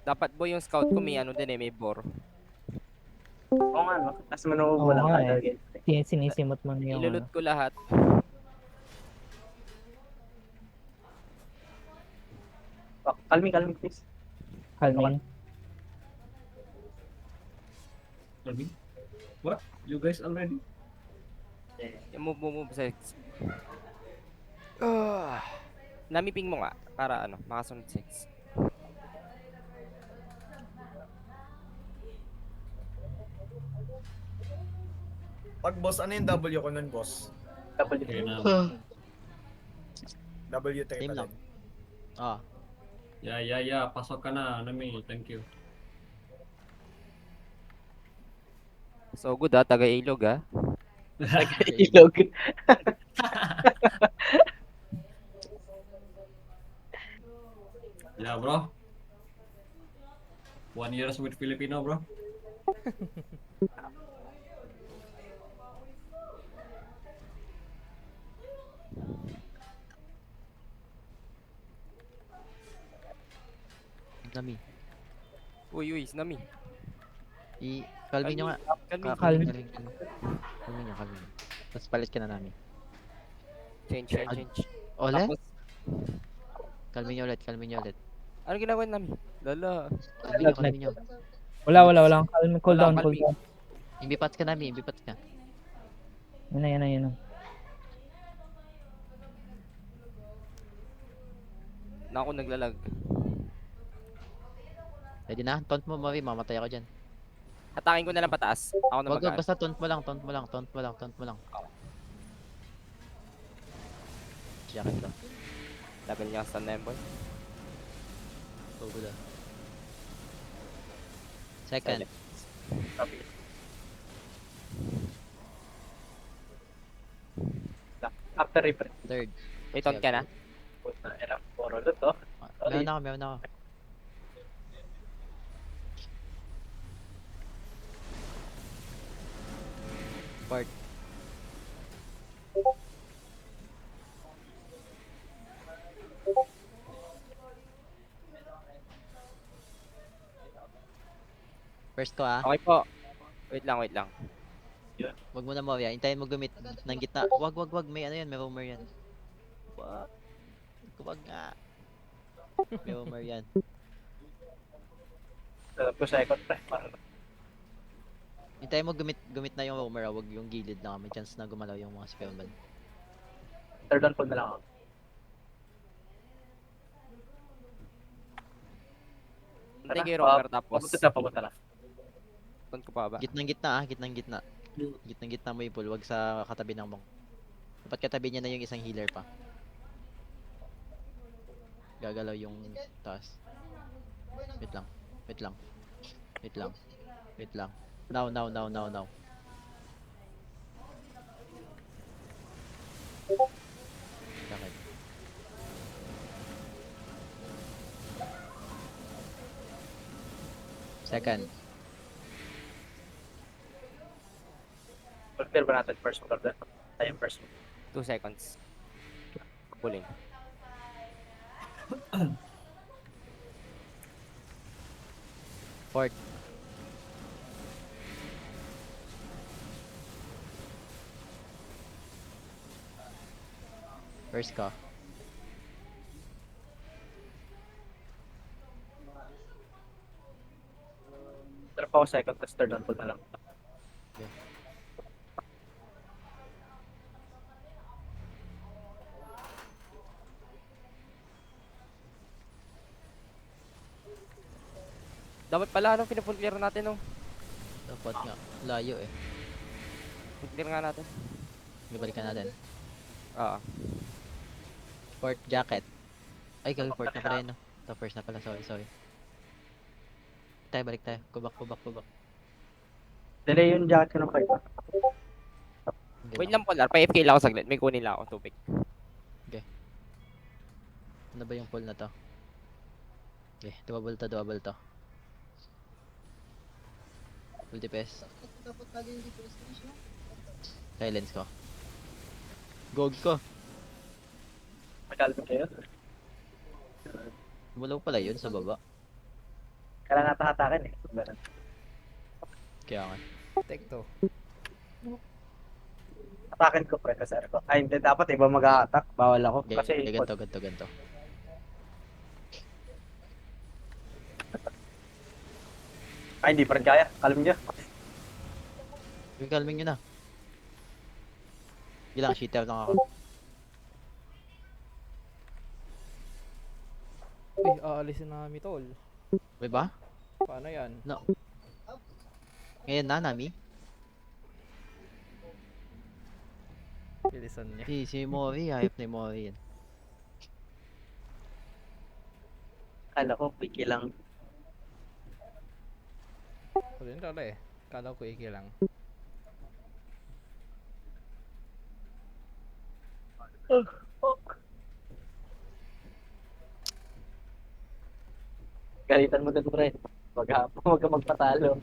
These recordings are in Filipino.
Dapat boy yung scout ko may ano din eh, may bore. Oo nga, no? Tapos manuhog mo Oo lang nga kada eh. game. Sinisimot mo na yung Ilulot ano. ko lahat. Kalmi, please. Calming. Calming? What? You guys already? Move, sex. Namiping mo nga, para ano, makasunod sex. Pag boss, ano yung W ko nun, boss? Okay WT. na. W tayo Same pa lang. din. Ah, Yeah. Pasok ka na, Nami. Thank you. So good ah, taga Ilog ah. Ilog. Yeah, bro. 1 year with Filipino, bro. Nami. Uy, Snami. Calming nyo nga. Kalmi. Calm. Calming nyo. Tapos palit ka na namin. Change. Ole? Tapos, Calming nyo ulit. ano ginagawa namin? Lala. Calming nyo. Wala. Calm, cool Wala, down. calming. Imbipats ka namin, imbipats ka. Yan na. Na ako naglalag. Ready na? Taunt mo, Mavi, mamatay ako dyan. Hatakin ko na lang pataas. Ako na Wag, mag basta taunt mo lang. Jacket lang. Level niya sa Nemboy. Go, good. Second. Copy. After refresh. Third. May taunt ka na? Puta, era puro lot, oh. Meron ako. Part. First ko ah. Okay po. Wait lang. Wag mo na mo yan. Hintayin mo gumit ng gitna. Wag. May ano yan. May roamer yan. Wag nga. May roamer yan. Ko second pre. Hintayin mo gumit na yung roamer. Wag yung gilid na. May chance na gumalaw yung mga spellman. Third on full na lang ako. Hindi kay Romer tapos. Papunta na. Taunt ko pa ba? Gitnang gitna. Gitnang gitna mo yung pool. Wag sa katabi ng bang. Dapat katabi niya na yung isang healer pa. Gagalaw yung taas. Wait lang. Now. Bakit? Second. Clear ba natin first order? Tayo first. 2 seconds. Pulling. Fourth. First ka. Pero pa ako second, tapos third on full na lang. Dapat pala anong pinafull clear natin nung. Dapat nga. Layo eh. Full clear nga natin. Ibalikan natin. Oo. Fourth jacket. Ay, gawin fourth na pala yun. No? Ito first na pala. Sorry. Balik tayo. Kubak. Delay yung jacket ko ng 5. Wait lang Polar, pa-FK lang ako saglit. May kunin lang ako tubig. Ano ba yung pull na to? Okay, double to. Full DPS. Silence ko. Gog ko. Magalmin kayo. Wala pala yun sa baba. Kailangan natahatakin eh. Ganun. Kaya nga. Take to. Atakin ko pre, kasi ko. Ay, hindi. Dapat iba mag-a-attack. Bawal ako. Okay, Kasi, ganito. ay, hindi pa rin kaya. Alam niya. Yung calming nyo na. Bilang cheater lang ako. Uy, aalisin na kami tol. May ba? Paano yan? No. Ngayon na, Nami. Bilisan niya. Si Mori, hayop na yung Mori yan. Kala ko, piki lang. Wala yun tala eh. Kala ko iki lang. Galitan mo dun pre. Huwag ka magpatalo.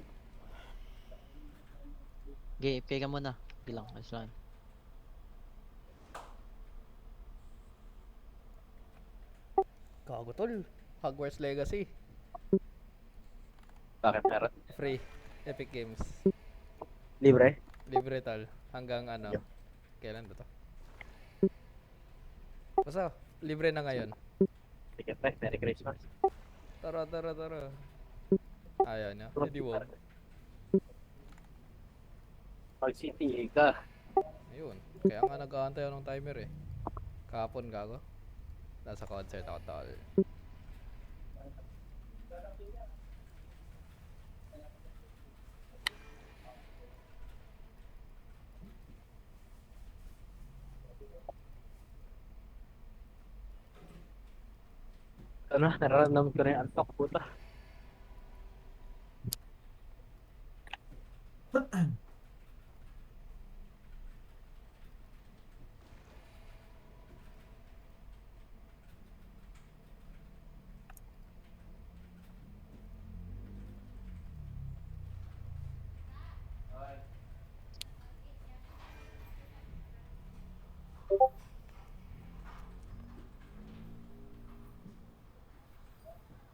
Okay, FK ka muna. Bilang, ayos lang. Gago tol. Hogwarts Legacy. Bakit meron? Free. Epic Games. Libre? Libre tol. Hanggang ano. Kailan ba to? Basta, libre na ngayon. Sige pre, Merry Christmas. Tara. Ayaw niya. Hindi wag. Mag-CTA ka. Ayun. Kaya nga nag-aantay ako ng timer eh. Kahapon gago. Nasa concert ako tol. Ano, nararamdaman ko na yung antok, puta.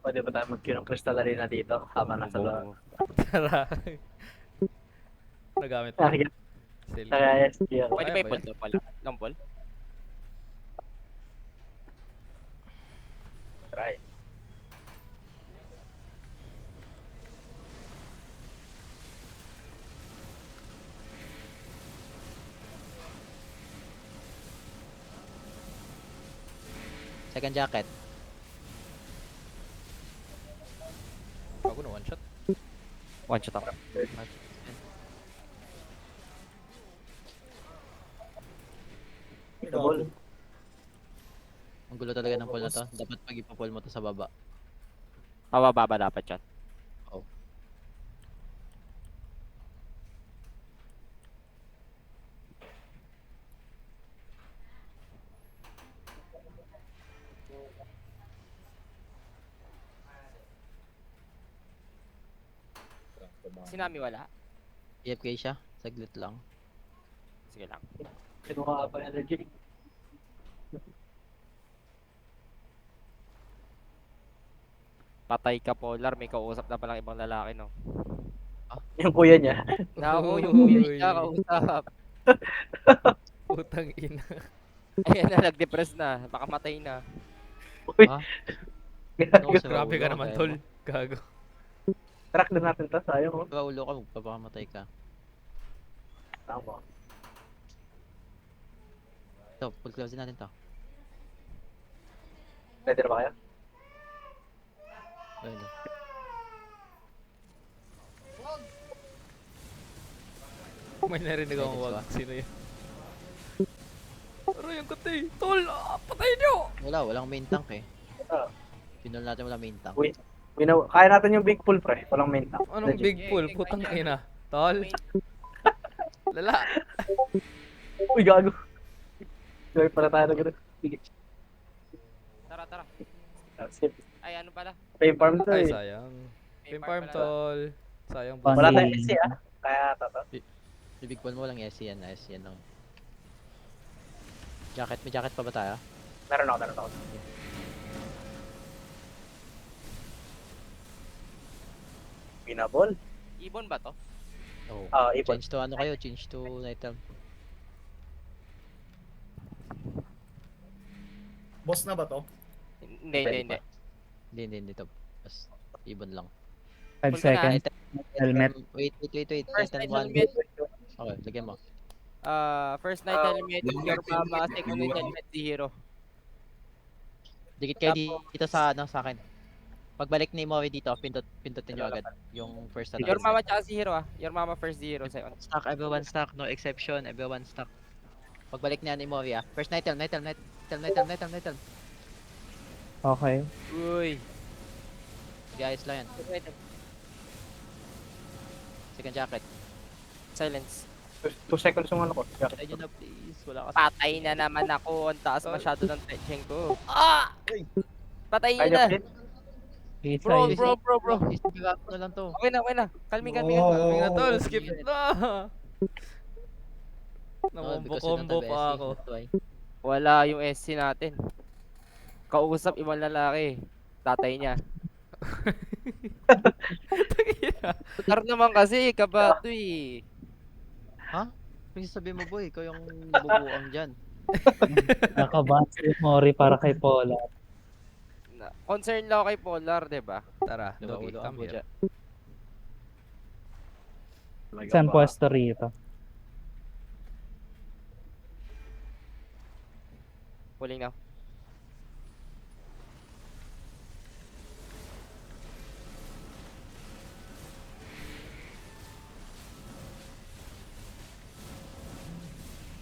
Pwede ba tayo mag-queue ng Crystal Arena dito habang nasa loob? Tara. Nagamit mo. Nakikita Silk. kaya SQ ako. Pwede ba Kaya yung ba pull to pala? Long pull? Try. Second jacket. Bago na one shot. One shot ako. Double. Ang gulo talaga ng pull na to. Dapat pag ipa-pull mo to sa baba. Pababa dapat yan. Si Nami wala? EFK siya. Saglit lang. Sige lang. Kinuha ka pa energy. Patay ka Polar, may kausap na palang ibang lalaki no. Yung kuya niya. Nako, yung kuya niya kausap. Putang ina. Ayan na, nag-depress na. Baka matay na. Uy. Ah? Grabe ka naman tol. Gago. Track na natin to, sayang oh. Pag ulo ka, magpapakamatay ka. Tama. Ito, full close din natin to. Ready na ba kayo? Ayun. May narinig akong Guidance wag. ba? Sino yun? Aray, ang katay. Tol, patayin nyo! Walang main tank eh. Ah. Pinol natin wala main tank. Uy. Kaya natin yung big pull pre. Walang main tank. Anong Legit. big pull? Putang ina. Tol. Lala. Uy, gago. Gawin pala tayo na gano'n. Sige. Tara. Skip. Ay, ano pala? Pay farm to Ay, eh. sayang. May Pin farm pala. tol. Sayang Pan- Wala Hindi. tayong SC ah. Kaya toto. Yung big pull mo walang SC yan. SC yan lang. Jacket, may jacket pa ba tayo? Meron ako. Pinabol. Ibon ba to? Oh. Ipon. Change to ano kayo? Change to Night Elm. Boss na ba to? Hindi. Hindi to. Bas, ibon lang. 5 Full ka na. seconds. Helmet. Wait. First Night night Elm 1. helmet. Okay, lagyan mo. First night helmet, your mama, second night helmet, si Hero. Dikit kayo dito sa akin. Pagbalik ni Moe dito, pindutin nyo agad yung first na Your mama tsaka si Hero ah. Your mama first, si Hero second. Stock, everyone stock, no exception, everyone stock. Pagbalik niya ni Moe first Night Elm. Okay. Uy. Guys lang yan. Second jacket. Silence. 2 seconds yung ano ko. Patay nyo na please, wala kasi. Patay na naman ako. Ang taas masyado ng tension ko. Ah! Patay Kaya na. Pit. Bro. Isipin na lang to. Okay na. Kalming. Kami nga tol, skip na. Oh, because Namombo-combo you don't have pa SC, ako. that's why. Wala yung SC natin. Kausap ibang lalaki. Tatay niya. Tar naman kasi, kabato eh. Kasi sabi mo boy, ikaw yung nabubuang dyan. Nakabasa yung Mori para kay Paula. Concern lang ako kay Polar, diba? Tara, Dogi, Lumagulo ang come here. budya. Saan pwesto rito? Pulling now.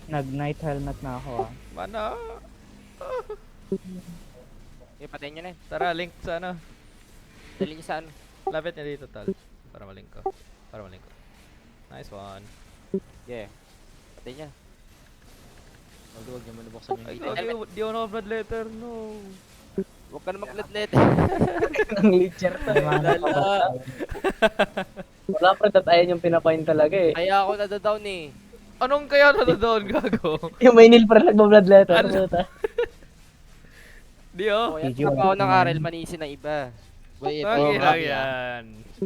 Nag-night helmet na ako ah. Mana? Okay, patayin nyo na eh. Tara, link sa ano. Dali nyo sa ano. Lapit niya dito, tol. Para malink ko. Nice one. Yeah. Patayin nyo. Huwag niyo muna buksan yung Ay, gate. Dogi, di ako na-blood letter, no. Huwag ka na mag-let. Ang leecher to. Dala. Wala pre, tatayan yung pinapain talaga eh. Kaya ako nadadown eh. Anong kaya na doon, gago? Yung may nil pre, nagbo-blood letter. Ano? Di oh. O yan, Medyo ako ng ano RL, manisin ng iba. Boy, Lagi ito. lang yan.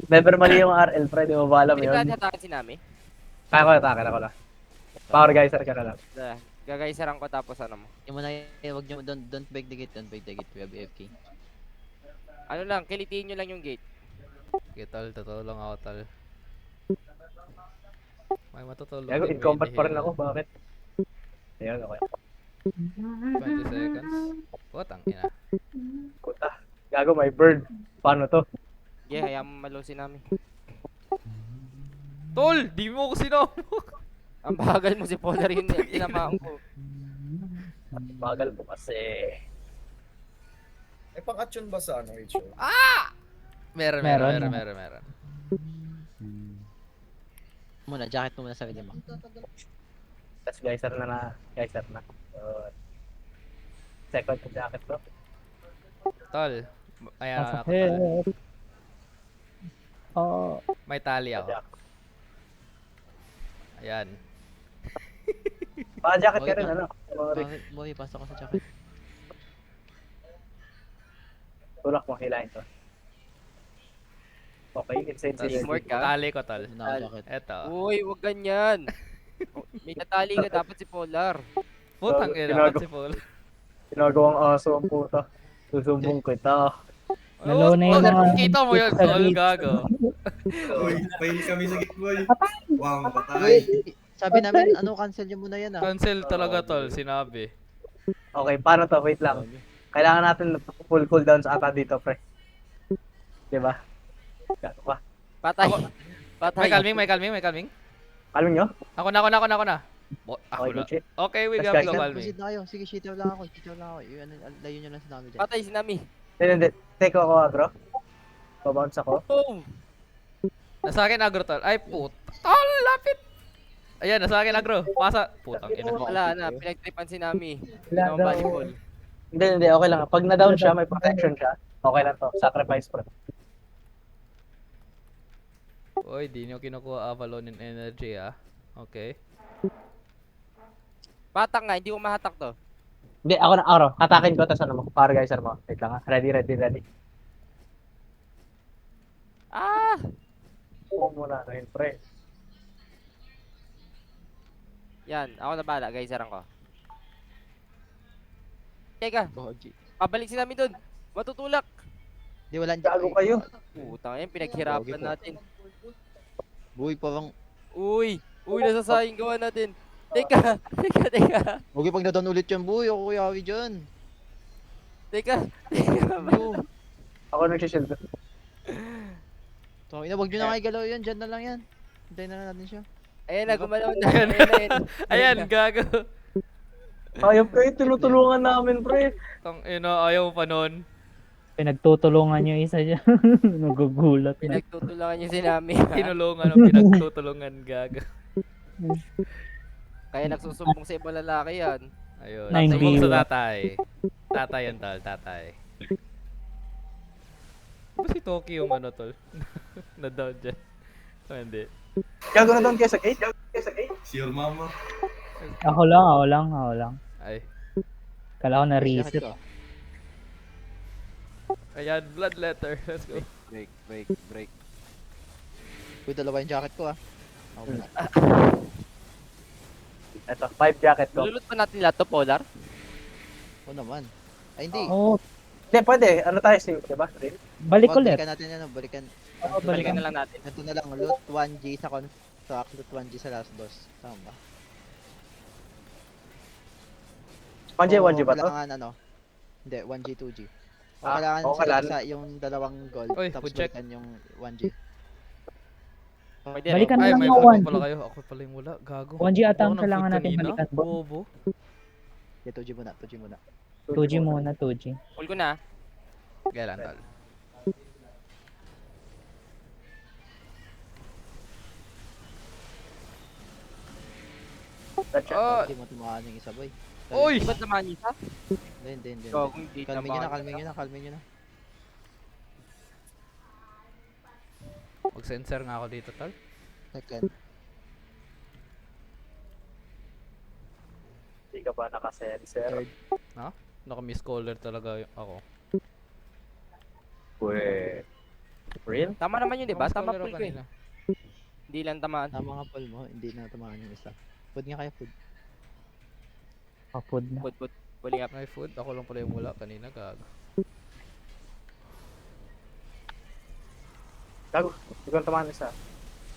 Never mali yung RL pre, di mo ba alam Hindi ba yun? natakin si Nami? Kaya ko atake ako lang. Power geyser ka na lang. Gagaysaran ko tapos ano mo. Yung muna, huwag niyo, don't break the gate, we have AFK. Ano lang, kilitiin nyo lang yung gate. Okay, tol, tutulong ako, tol. May matutulong. Gago, din, in combat Wendy pa rin Hill. ako, bakit? Ayun, okay. 20 seconds. Putang ina. Puta. Gago, may bird. Paano to? Yeah, hayaan mo malusin namin. Tol, di mo ko sinama. Ang bagal mo si Polar yun eh. Tinamaan ko. Bagal po kasi. May pang-action ba sa ano, HO? Meron. Muna, jacket mo muna sa mo. Tapos geyser na. So, second to jacket bro. Tol, ayan ako, tol. Masakit. Oh. May tali ako. Ayan. Baka jacket ka Okay, rin, pa. ano? Sorry. Moe, pasok ko sa jacket. Tulak mo, hilahin to. Okay, insane Tas, si Teamwork ka? tali ko, tol. Muna ako jacket. Eto. Uy, wag ganyan. May natali ka dapat si Polar. Putang So, ina, tinago- ba't si Paul? Ginagawang aso ang puta. Susumbong kita. Nalunay Oh, na. Kita mo yun, tol, gago. Uy, pahin kami sa gitboy. Wow, patay. Sabi namin, cancel nyo muna yan ah. Cancel talaga, tol, sinabi. Okay, paano to? Wait lang. Kailangan natin full cooldown sa ata dito, pre. Diba? Gato ka. Patay. May Patay. calming. Kalming nyo? Ako na. Ako Okay, na. good shit. Okay, we Let's got guys, to Sige, calming. proceed na kayo. Sige, shitaw lang ako. Layo nyo lang sa namin dyan. Patay si Nami. Hindi. Take ako agro. Babounce ako. Boom! Nasa akin agro, tol. Ay, puta. Tol, lapit. Ayan, nasa akin agro. Pasa. Putang ina. Wala na, pinagtripan si Nami. Hindi Wala naman daw. volleyball. Hindi. Okay lang. Pag na-down siya, may protection siya. Okay lang to. Sacrifice, pre. Uy, di nyo kinukuha Avalon in energy, ah. Okay. Patak nga, hindi ko mahatak to. Hindi, ako na araw. Hatakin ko, tapos ano mo. Power geyser mo. Wait lang ha. Ready. Ah! muna na yun, pre. Yan, ako na bahala guys, sarang ko. Teka, Gogi. pabalik si namin dun. Matutulak. Di wala Gago kayo. Putang yan, pinaghirapan Pogi po. natin. Buhay parang... Uy, nasasayang gawa natin. Teka. Buhay pag nadown ulit yan, buhay. Ako kuyawi dyan. Teka. Bro. Ako nagsishield. Tangina, wag nyo na kayo galaw yan. Dyan na lang yan. Hintayin na lang natin siya. Ayan na, gumalaw na. Ayan, gago. Ayop kayo, tinutulungan namin, pre. Tang ina, ayaw mo pa nun. Pinagtutulungan yung isa dyan. Nagugulat na. Pinagtutulungan niyo si Nami. Tinulungan o pinagtutulungan, gago. Kaya nagsusumbong sa ibang lalaki yan. Ayun. Nine Sumbong viewer. sa tatay. Tatay yan, tol. Tatay. Ba si Toki yung ano, tol? Na-down dyan. O hindi. Gago na doon kayo sa gate. Si your mama. Ako lang. Ay. Kala ko na Jacket reset. ko. Ayan, blood letter. Let's go. Break. Uy, dalawa yung jacket ko ah. Ako muna. Ito, 5 jacket ko. Lulot pa natin lahat to, Polar? Oo naman. Ay, hindi. Oo, Hindi, pwede. Ano tayo, diba? balik Wag, ulit. Balikan natin yan. Balikan. Balikan na lang natin. Ito na lang. Loot 1G sa construct. Loot 1G sa last boss. Tama ba? 1J, Oo, 1J ba to? Kailangan ano? Hindi, 1G, 2G. O Ah, kailangan oo, sa kailangan. isa yung dalawang gold. Oy, Tapos food check. balikan yung 1G. Pwede, Balikan Ay, na lang may yung bago 1G. pala kayo. Ako pala yung wala. Gago. 1G ata ang Ako ng kailangan food natin kanina. balikan, bro. Bobo. Yeah, 2G muna. 2G muna. 2G muna, 2G. Full ko na. Kailan, tol? That's it. Oh! Hindi mo tumakaan yung isa, boy. Uy! Di ba't naman niya isa? Hindi. Gago, hindi Kalmin nyo na, naman. kalmin nyo na. Mag-sensor nga ako dito, tol. Second. Hindi ka ba nakasensor? Third. Naka-miss caller talaga ako. Pwede. Real? Tama naman yun, di ba? Naka-miss Tama caller full ako ko eh. kanina. Hindi lang tamaan. Tama nga pal mo, hindi na tumakaan yung isa. Food nga kayo, food. Kapod na. Put. Pulling up. May food. Ako lang pala yung wala kanina, gago. Gago. Hindi ko tamaan isa.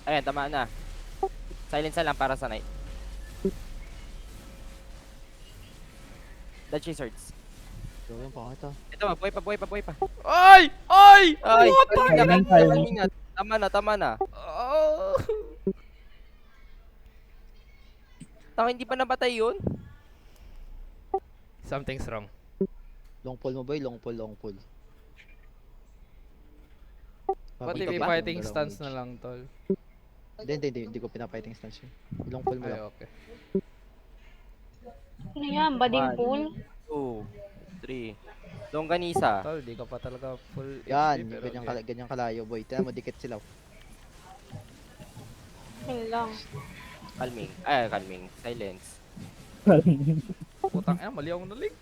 Ayan, tamaan na. Silence na lang para sa night. The Chizards. Gawin pa ito. Ito, buhay pa. Ay! Ay! Ay, What the Kalming, kalming na. Tama na. Oh! Tama, hindi pa nabatay yun? Something's wrong. Long pull mo boy, long pull. Pati Babalik may ka ba? fighting Dalawang stance mage. na lang, tol. Hindi ko pinafighting stance yun. Long pull mo Ay, lang. okay. Ano yan? Bading pool? 2, 3. Longganisa. Tol, di ka pa talaga full Yan, HP, pero ganyan, okay. ganyan kalayo boy. Tignan mo, dikit sila. Yun lang. Calming. Ay, calming. Silence. Putang ina, mali akong nalik.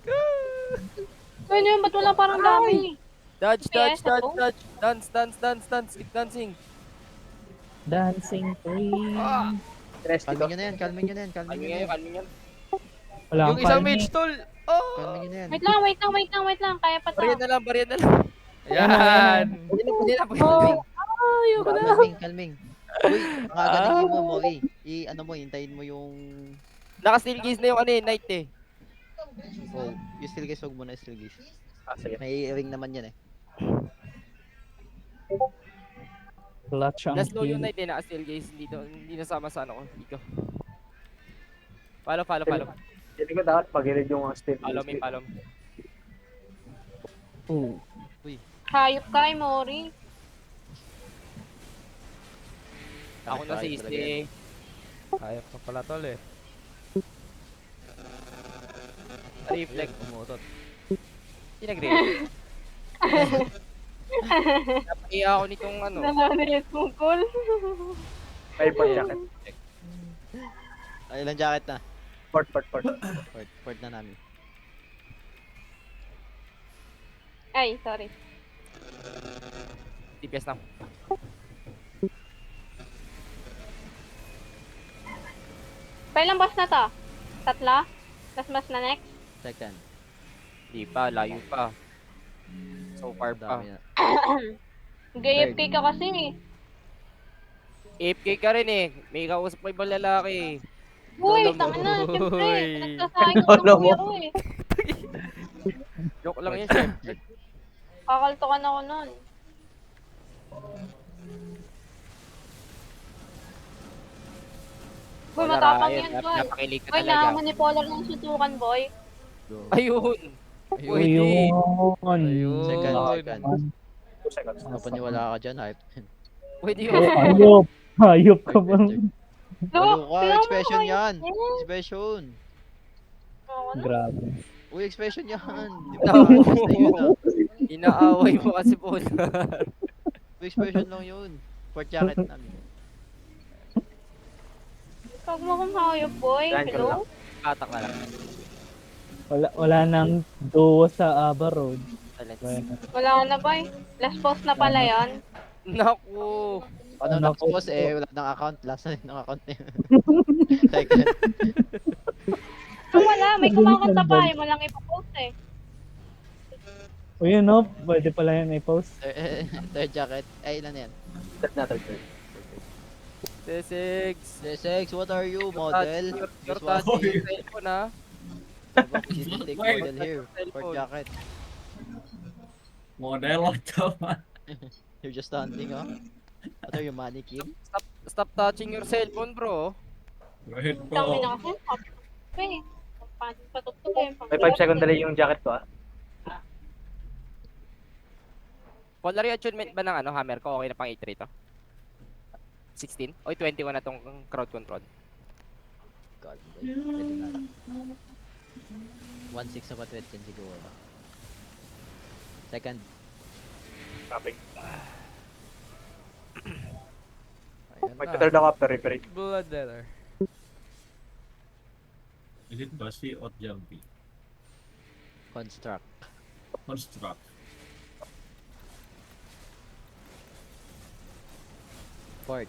Ano yun? Ba't wala parang dami? Dodge. Yes, ako. Dance. Keep dancing. Dancing free. Rest ko. Calming nyo na yan. Calming yan. Wala Yung akong isang kalming. mage, tol! Oh! Calming nyo na yan. Wait lang. Kaya pa to. Baryan na lang. Yan! Pwede na. Oh, ayoko na. Calming. Uy, mga galing mo, Mori. Ano mo, hintayin mo yung... Naka-steel gaze na yung night eh. Oh, yung still guys, huwag mo na still guys. Ah, sige. May ring naman yan eh. Clutch ang Last low yung kill. night eh, naka-steel gaze. Hindi nasama sa ano ko. Dito. Follow. Hindi ko dapat pag-irid yung steel. Follow me. Oh. Hayop ka, Mori. Ako na si Talaga yan. Iste. Kaya ka pala, tol eh. Reflect. Umutot. Hindi nag-reflect. Napakiya ako nitong ano. Nananayat mong pool. May port jacket. Ay, ilang jacket na? Port. Port na namin. Ay, sorry. DPS na. Kailan boss na to? Tatlo? Last boss na next? Second. Di pa, layo pa. So far Ang pa. dami na. GFK ka kasi eh. AFK ka rin eh. May kausap mo ibang lalaki. Uy, Lolo mo. tanga na, syempre. Uy. Nagsasahin ko ng Lolo mo. kuya ko eh. Joke lang yun, syempre. Kakaltukan ako nun. Boy, Wala matapang Ryan, yan, boy. napakilig ka Boy, talaga. na-manipular ng sutukan, boy. Go. Ayun. Ayun. Pwede. Ayun. Ayun. Second. Man. 2 seconds. Napaniwala ka dyan, hype. Pwede Oh, yun. ayop. Ayop ka ba? Walo ka, tingnan mo, expression boy. yan. Eh, Expression. ako na. Grabe. Uy, expression yan. Di No. ba? Ayos na yun ah. Inaaway mo kasi po. Uy, expression lang yun. Port jacket namin. Huwag mo kong hayop, boy. Yan ko lang. Hello? Katak na lang. Wala nang duo sa Aba Road. Wala na, boy. Last post na pala yan. Naku. Ano Ano next boss eh, wala nang account. Last na rin ng account niya. Second. Kung wala, may kumakanta pa. Ayaw mo lang ipopost eh. O yun no, pwede pala yan i-post. Third jacket. Ay, ilan yan? Third na, third. T6. Sex, what are you, model? Your Miss touch Wati. yung cellphone ha. Babak, take model here. Port jacket. Model, what the fuck? You're just standing, huh? What are you, mannequin? Stop touching your cellphone bro. Wait Dami po. na kasi. Okay. Patugtog eh. May 5 second delay yung jacket ko ah. Polary attunement ba ng ano, hammer ko? Okay na pang 8-3 to? 16? Oy, 21 na tong crowd control. God, pwede na. 1-6 na patwet yan siguro. Second. Copy. Ayan Mag-third na. ako after referee. Blood letter. Is it Basi or Jumpy? Construct. Construct. Port.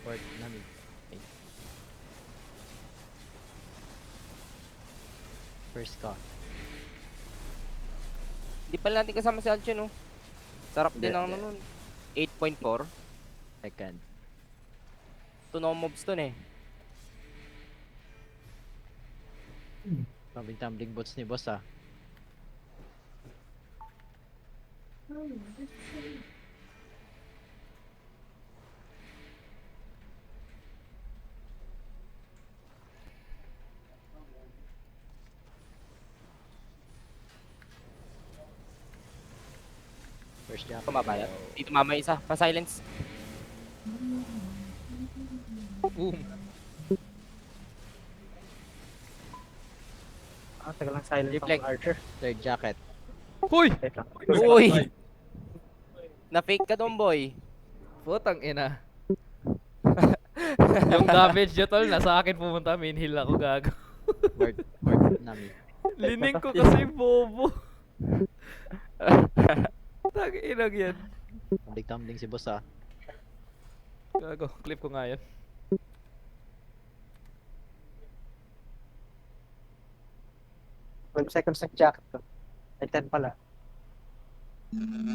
Port namin. Okay. First ka. Hindi pala natin kasama si Alchin no. Sarap din Hindi, ang ano nun. 8.4. Second. To no mobs dun eh. Tumbling bots ni boss ah. First jump. Kumabalat. Dito mama isa. Pa-silence. Boom. Ah, tagal lang silent Reflect. ang Archer. Third jacket. Huy! Wait lang. Uy! Na-fake ka doon boy. Putang ina. Yung damage niya tol, nasa akin pumunta. Main heal ako gago. Port namin. Lining ko kasi bobo. Tag-inag yan. Tumbling si boss ah. Gago, clip ko nga yan. Five seconds ng jacket ko. Ay, 10 pala.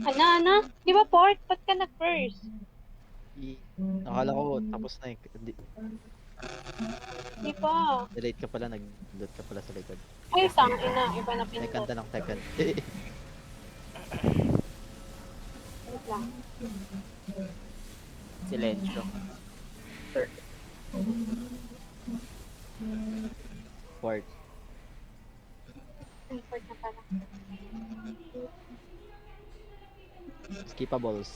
Ana? Di ba port? Ba't ka nag-first? Nakala ko tapos na eh. Di pa. Delete ka pala, nag-load ka pala sa likod. Ay, tangina. Iba na Second pinto. na lang, second. Wait lang. Silensyo. Port. Ay, port na pala. Skippables.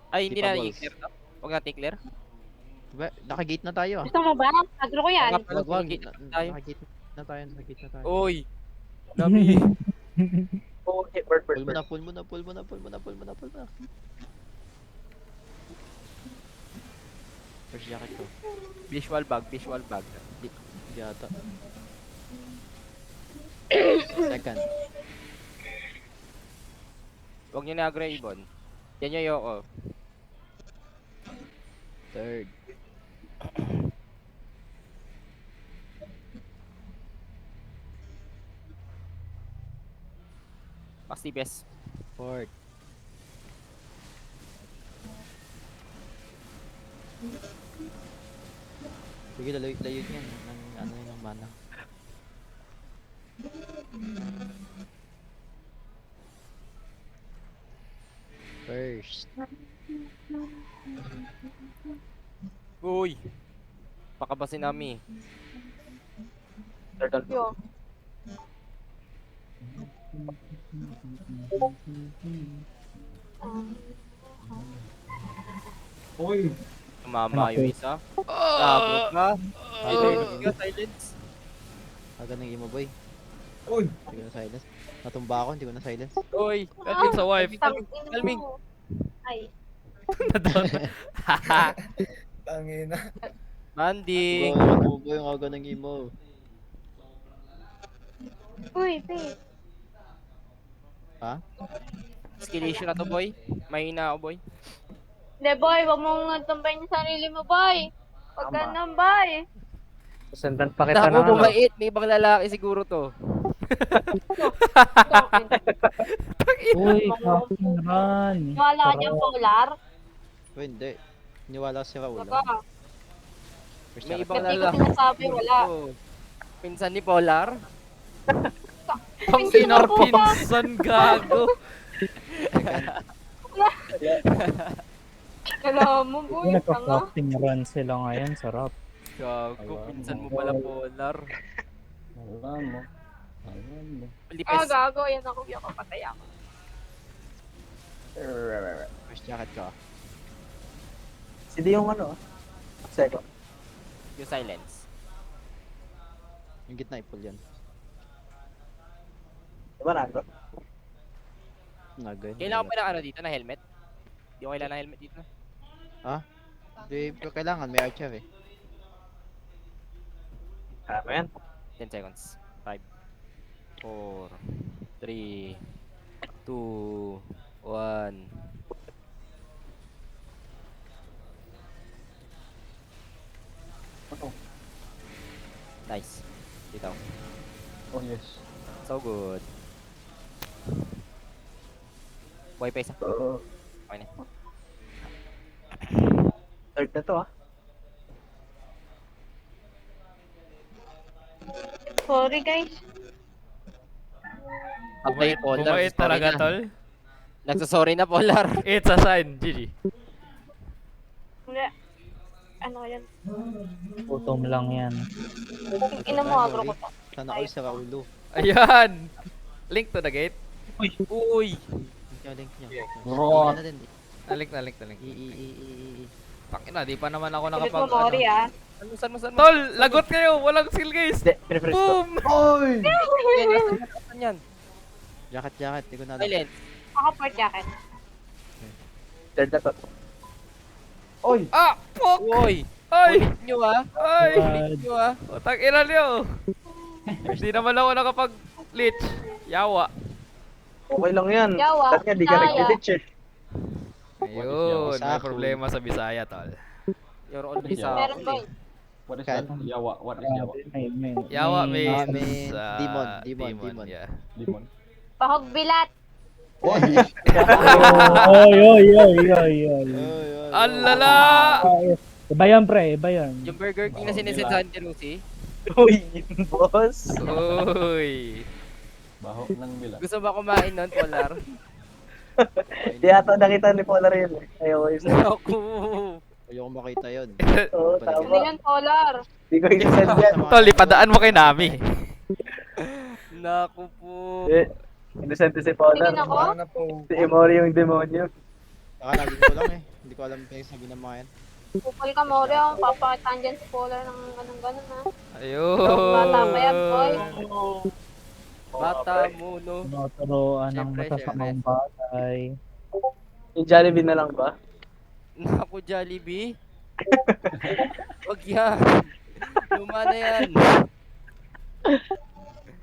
Ay, hindi na Skippables. i-clear to. Huwag natin i-clear. Diba, naka-gate na tayo ah. Gusto mo ba? Agro ko yan. Wag, Naka-gate tayo. naka-gate na tayo, naka-gate na tayo. Uy! Dami. Oh, okay, bird. Pull mo na, pull mo na, pull mo na, pull mo na, pull mo na, pull mo na. First jacket ko. Visual bag, visual bag. Di yata. Second. Huwag nyo na-agro ibon. Yan yung Yoko. Third. Max TPS. Fourth. Sige, layo niyan. Ng ano yung mana. First. Uy! Pakabasin namin. Turtle. Yo. Uy, Tumama yung isa. Oh! Sabot ka. Silence ka, silence. Aga ng emo boy. uy. Hindi ko na silence. Natumba ako, hindi ko na silence. Uy! Kalmin sa wife. Calming. Ay. Tangina. Banding. Emo boy, ang aga ng emo. Uy, babe. Ha? Skill issue na to, boy. Mahina ako, boy. Hindi, boy. Huwag mong tambayin yung sarili mo, boy. Huwag ka Tama. nang, boy. Sendan pa kita Naku, ng ano. bumait. May ibang lalaki siguro to. Uy, fucking run. Wala ka niyang polar. O hindi. Niwala ko si Raul. Wala. First May jacket. ibang Hindi ko lalaki. sinasabi, wala. Oh. Pinsan ni Polar. Pang Pinsan mo po ba? pinsan gago. Alam mo, boy. Tanga. Nagka-fucking run sila ngayon. Sarap. Gago, pinsan mo pala Polar. Alam mo. Alam mo. Ah, Lipes. gago. Yan ako. Yan ako. Patay ako. First jacket ka. Si Di yung ano. Second. Yung silence. Yung gitna ipul yan. Diba nando? Nagay. Kailangan pa ng ano dito, na helmet? Di ko kailangan ng helmet dito. Di pero kailangan, may archer eh. Kaya mo yan. 10 seconds. 5, 4, 3, 2, 1. Nice. Dito. Oh yes. So good. Buhay pa isa. Okay na. Third na to ah. Sorry, guys. Patay, Polar. Bumait Sorry talaga, na. tol. Nagsasorry na, Polar. It's a sign, GG. Hindi. Ano yan? Gutom lang yan. Ina mo, agro ko to. Sana all sa Raulo. Ayan! Link to the gate. Uy! Link niya. Bro. Na din. Link. Tangina, di pa naman ako Ulit mo, nakapag... Mori, Ano. ah. Saan mo? Tol, lagot kayo! Walang skill guys! Hindi, pinifresh ko. Boom! Uy! Saan yan? Jacket, di ko na alam. Silent. Ako port jacket. Third na to. Ah! Fuck! Uy! Ay! Ulit nyo ah! Ay! Ulit nyo ah! Utang ina niyo! Hindi naman ako nakapag-leech. Yawa. Okay lang yan. Yawa, Ba't nga di ka kaya. nag-glitch eh. Ayun, may Sakto. problema sa Bisaya, tol. You're always Meron, boy. What is Kan? that? Yawa. What is Yawa? Yawa means... mean, demon. Yeah. Demon. Pahog bilat. Oy, oy. Alala! Iba yan, pre. Iba yan. Yung Burger King na sinisend sa Auntie Lucy. Uy, boss. Uy! Baho ng bila. Gusto ba kumain nun, Polar? Di ata nakita ni Polar yun eh. Ayaw ko yun. Naku! Ayoko makita yun. Oo, Ano tama. yan, Polar? Di ko i-send yan. Tol, ipadaan mo kay Nami. Naku po! Innocent si Polar. Tingin ako. Paano po? Si Emory yung demonyo. Kakalagin ko lang eh. Hindi ko alam yung sabi ng mga yan. Kupal ka, Mori. Ang papakitaan dyan si Polar ng ganun ganun, ha. Ayun! Bata pa yan, boy. Bata mo, no? Tinuturoan ng Siyempre, masasamang bagay. Yung Jollibee na lang ba? Naku, Jollibee. Wag yan. Luma na yan.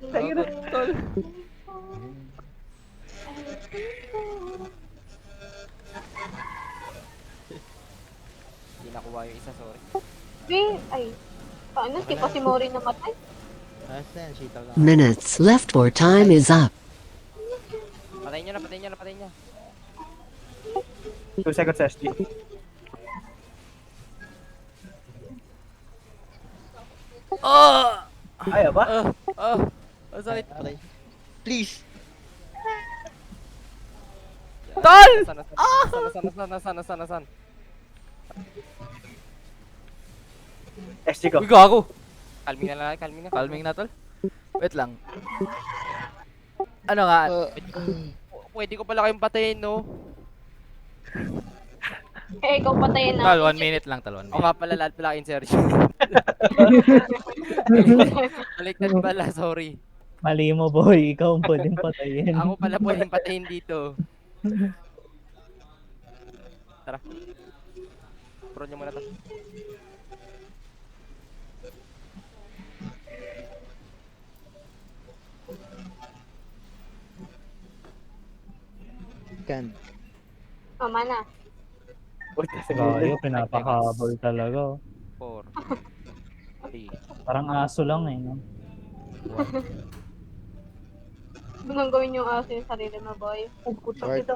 Bagot, tol. Hindi nakuha isa, sorry. Ay. Paano? Di pa si Mori namatay? Basta yan, shita lang. Minutes left or time is up. Patayin niya na, patayin niya na, patayin niya. 2 seconds SG. Ayaw ba? Ang sakit. Patay. Please! Tol! Sana. SG ko. Uy, gago. Calming na lang, calming na. Calming na, tol. Wait lang. Ano nga? Pwede ko pala kayong patayin, no? Eh, ikaw patayin na. Tol, 1 minute lang, tol. 1 O minute. nga pala, lahat pala insertion. Baliktad pala, sorry. Mali mo, boy. Ikaw ang pwedeng patayin. Ako pala pwedeng patayin dito. Tara. Pro nyo muna to. Can. Mama na. Uy, kasi Gayo, pinapakahabol talaga. 4. 3. Parang aso lang eh. No? Huwag gawin yung aso yung sarili mo, boy. Short.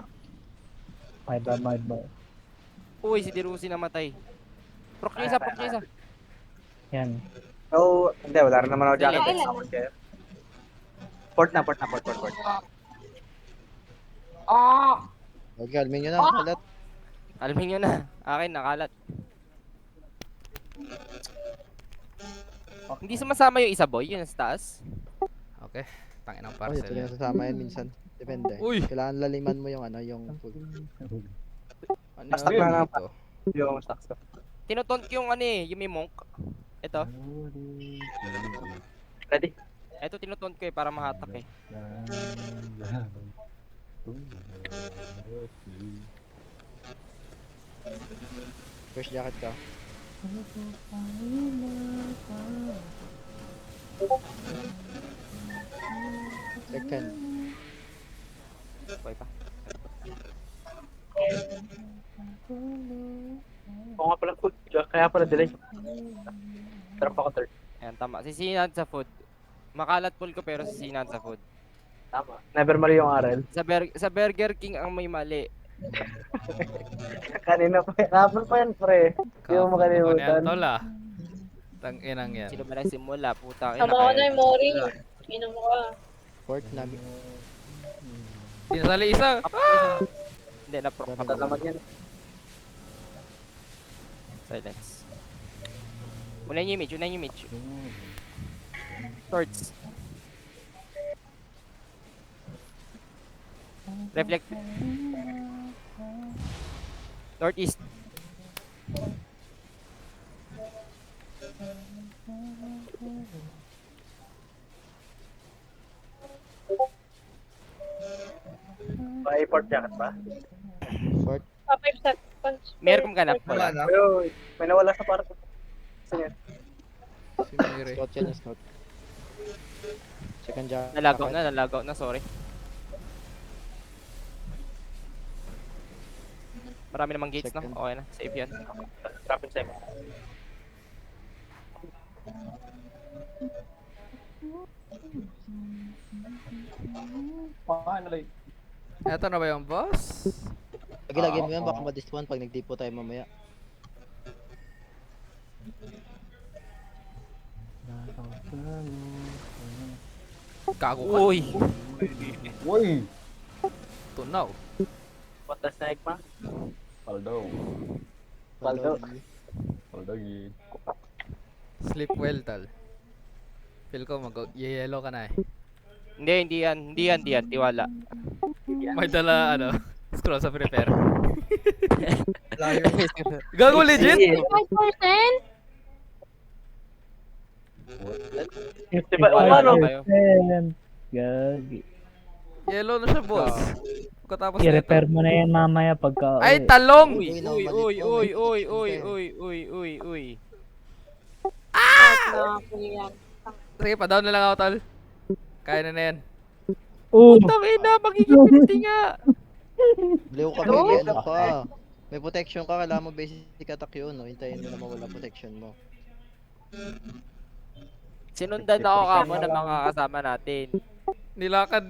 My bad. Uy, si Dirusi namatay. Proc nyo isa, proc nyo isa. Yan. So, hindi, wala rin naman ako jacket. Kailan? Support kayo. Port na. Huwag calming nyo na, kalat. Alamin nyo na. Akin, nakalat. Hindi sumasama yung isa, boy. Yun, sa taas. Okay. Tangin ng Ay, parcel. ito yung sasama yan minsan. Depende. Uy! Kailangan laliman mo yung ano, yung full. Ano Basta yun na- dito? Yung stocks ko. Tinutunt ko yung ano eh, yung may monk. Ito. Ready? Ito tinutunt ko eh, para mahatak eh. First jacket ka. Second. Boy pa. Oo nga pala, food. Kaya pala delay. Trap ako third. Ayan, tama. Sisinad sa food. Makalat pool ko pero sisinad sa food. Tama. Never mali yung RL. Sa Burger King ang may mali. Kanina pa. Rapper pa yan, pre. Hindi mo makalimutan. Ano yan, tol ah? Tanginang yan. Sino ba nagsimula? Putang ina. Sama ko na kaya- yung Mori. Inom mo ka. Fourth namin. Dinasali isa. Hindi, na-pro. Tatalaman yan. Silence. Unahin yung image. Swords. Reflect. Northeast. May port jacket ba? Fourth. Pa 5 seconds. Meron ka na. Wala Wala. na. Pero, may nawala sa park. Sino yan? Si Miri. Scout yan, scout. Second jacket. Nalagaw na, sorry. Marami namang gates, no? Second. Okay na, safe yan. Trap in second. Eto na ba yung boss? Lagi-lagi mo yan, baka ma-diswan pag nag-depo tayo mamaya. Gago ka. Uy! Tunaw. What the snake ma? Paldo. Paldo. Paldo gid. Sleep well, tal. Feel ko mag-yellow ka na eh. Hindi yan. Tiwala. May dala, ano, scroll sa prepare. Layo. Gago, legit? 5%? Diba, ano? Gagi. Yellow na siya, boss. Pagkatapos I-repair nito. mo na yan mamaya pagka... Ay, talong! Uy! Na ako yan. Sige, pa-down na lang ako, tal. Kaya na yan. Oh! Tangina, magiging 50 nga! Blue ka, may ano pa. May protection ka, kailangan mo basic attack yun, no? Hintayin mo na mawala protection mo. Sinundan ako kamo ng mga kasama natin. Nilakad.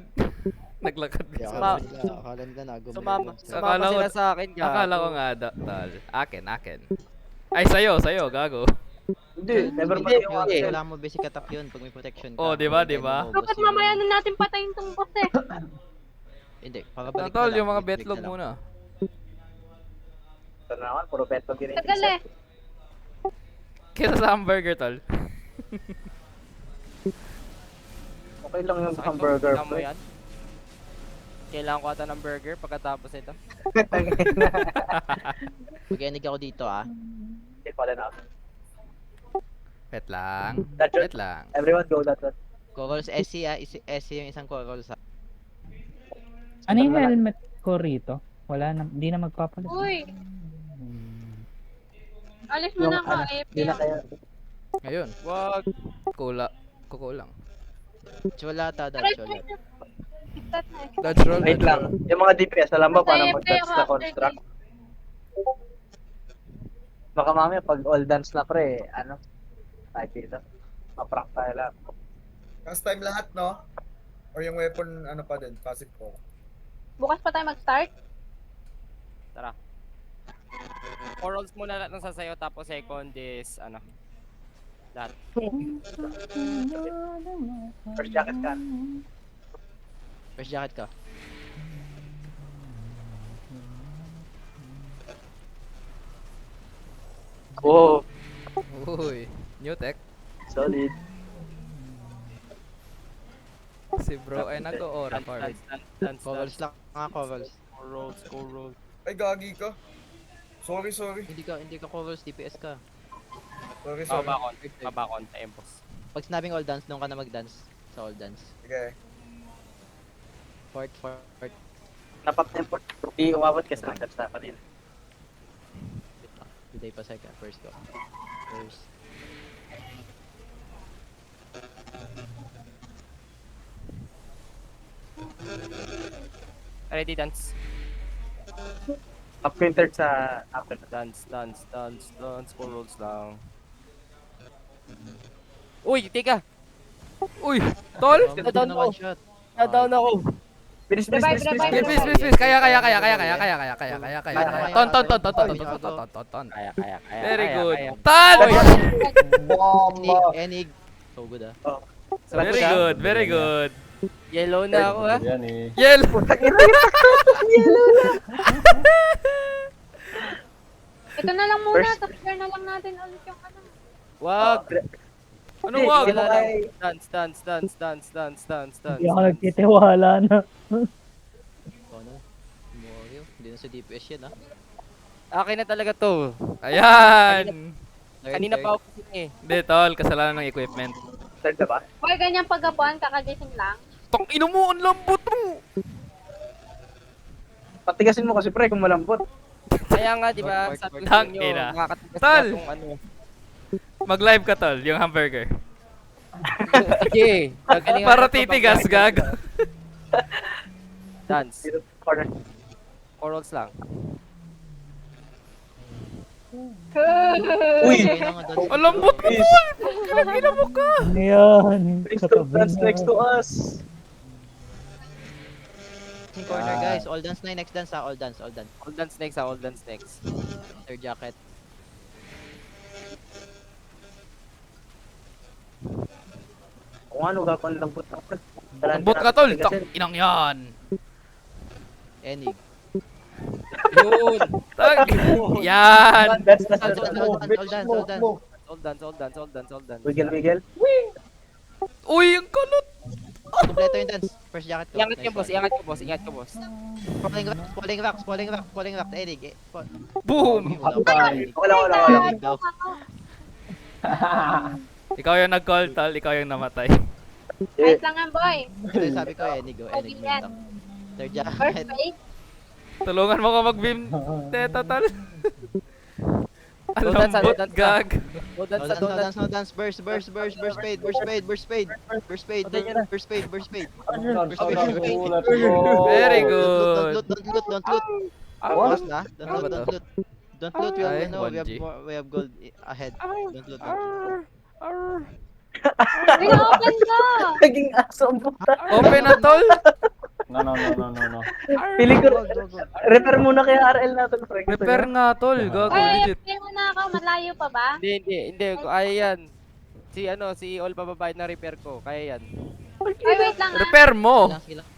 Naglakad. Kaya Suma- akala nila, akala nila nagumay Sumama, lang sila. sumama Akala ko- sila sa akin, gago. Akala ko nga, tol. Akin. Ay, sa'yo, gago. Hindi, never Hindi, mind yung Yun, hindi. kailangan mo basic attack yun pag may protection ka. Oh, di ba, Hintayin di ba? mo maubos Dapat yung- mamaya na natin patayin tong boss eh. Hindi, pakabalik Tol, na lang, yung mga wait, wait betlog na lang. muna. Ito na naman, puro betlog yun. Tagal eh. Kesa sa hamburger, tol. Okay lang yung Sakit to, hamburger, tingnan mo pre. yan. Kailangan ko ata ng burger pagkatapos nito. Mag-enig ako dito, ah. Hindi pala na. Wait lang. That's it. Wait lang. Everyone go that one. Corals SC, ah. SC yung isang corals, ah. Ano yung helmet ko rito? Wala na, hindi na magpapalit. Uy, alis mo na ako. Hindi na kaya. Ngayon, Wag. kukulang. Chola ata daw, Aray, chola. Tigtat na eh. Dodge roll. Wait lang. Yung mga DPS, alam ba paano mag-dance na After construct? Baka mamaya pag all dance na pre, ano? Tayo dito. Maprank tayo lang. Last time lahat, no? Or yung weapon, ano pa din, passive po. Bukas pa tayo mag-start. Tara. 4 rolls muna lahat ng sasayo tapos second is ano. Lahat. First jacket ka. First jacket ka. Oh, Uy, new tech. solid. Si bro ay nag-o-aura card. Corals lang nga, corals. 4 rolls. Ay, gagi ka. Sorry. Hindi ka corals, DPS ka. Sorry. Babakon time boss. Pag sinabing all dance, doon ka na mag-dance. Sa all dance. Sige. Fort. Dapat na import. Hindi umabot kasi nag-dance na pa din. Biday pa second. First go. First. Ready dance. Up ko yung third sa after. Dance. 4 rolls lang. Uy, tika. Uy, tol! Down na ako. one shot. Na-down ako. Bilis. Revive. Please. Kaya. Kaya. Ton. Kaya. Very good. kaya. Ton! Enig. So good, ah. Very good. Yellow na ako ha. Yel! Ito na lang muna. First- Tapos share na lang natin ulit yung ano. Wag. Anong wag? Wala lang. Dance. Hindi ako nagtitiwala na. Ano? Mario. Hindi na sa DPS yan, ah. Akin na talaga to. Ayan! Kanina Third. pa ako kasi eh. Hindi, tol. Kasalanan ng equipment. Third na ba? Huwag ganyan pagkapuan, kakagising lang. Tong ino mo, ang lambot mo! Patigasin mo kasi pre kung malambot. Kaya nga, di ba, Fort, sabi ko fort. sa inyo, Tangina. makakatigas Tal! na tong ano. Mag-live ka, tol. Yung hamburger. Sige. gagalingan Para ko to titigas, pag- gag. Dance. Dito corner. 4 rolls lang. Uy! Okay na nga, dance. Ang lambot mo, tol! Kinakina mo ka! Ano yan? Next to Katabi dance na. next to us. Yung corner, guys. All dance na yung next dance, ah. All dance. All dance next. Third jacket. Kung ano gagawin lambot na pre. Lambot ka, tol. Tang inang yan. Enig. Yun. Tag. Yan. Dance na All dance. All dance. Wiggle. Uy, ang kulot. Kompleto yung dance. First jacket ko. Iangat ko, boss. Ingat ko, boss. Falling rock. Enig. Boom! Wala. Enig daw. Ikaw yung nag-call, tol. Ikaw yung namatay. Wait lang nga, boy. Ito yung sabi ko, Enig. Enig mo yun. Third First jacket. base. Tulungan mo ko mag-beam. Teta, tol. Ang No dance, lambot, no dance. gag. No dance, No dance. Burst spade. Very good. Don't loot. Pause na. Don't Ano ba loot, to? don't loot. Don't loot, we have, Ay, ano, we have 1G. we have gold ahead. Don't loot. Pinaopen ka! Naging aso ang puta. Open na, tol! No. Pili ko, Wag. repair muna kay RL natin, pre. Gusto Repair niya? nga, tol. Gago, Ay, legit. pin mo na ako. Malayo pa ba? Hindi. Kaya yan. Si All bababayad na repair ko. Kaya yan. Ay, wait lang ah. Repair mo! Sige lang.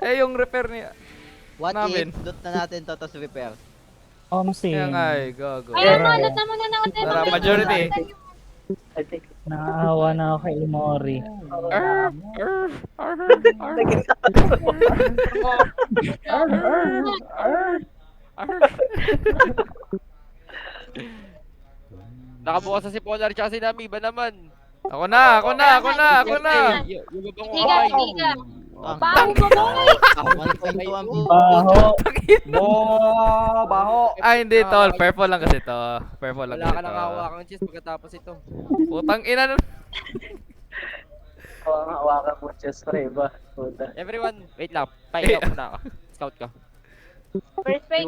Eh, yung repair niya. What Namin. if, loot na natin to, tapos repair. Omsin. Kaya nga eh, gago. Ay, ano, alat na muna ng hotel. Tara, majority. I think. Naawa na ako kay Imori. Naging aso. Nakabukas na si Polar tsaka si Nami. Ba naman? Ako na! Yung babang Hindi ka, kamay. hindi ka. Ah, Bago mo boy! 1.2 ang Baho. Ay, hindi, tol. Purple lang kasi to. Purple lang Wala kasi ka nang to. hawakang chest pagkatapos ito. Putang ina nun. Hawakan mo chest, pre, ba? Puta. Everyone, wait lang. Pahinga muna ako. Scout ka. First plate.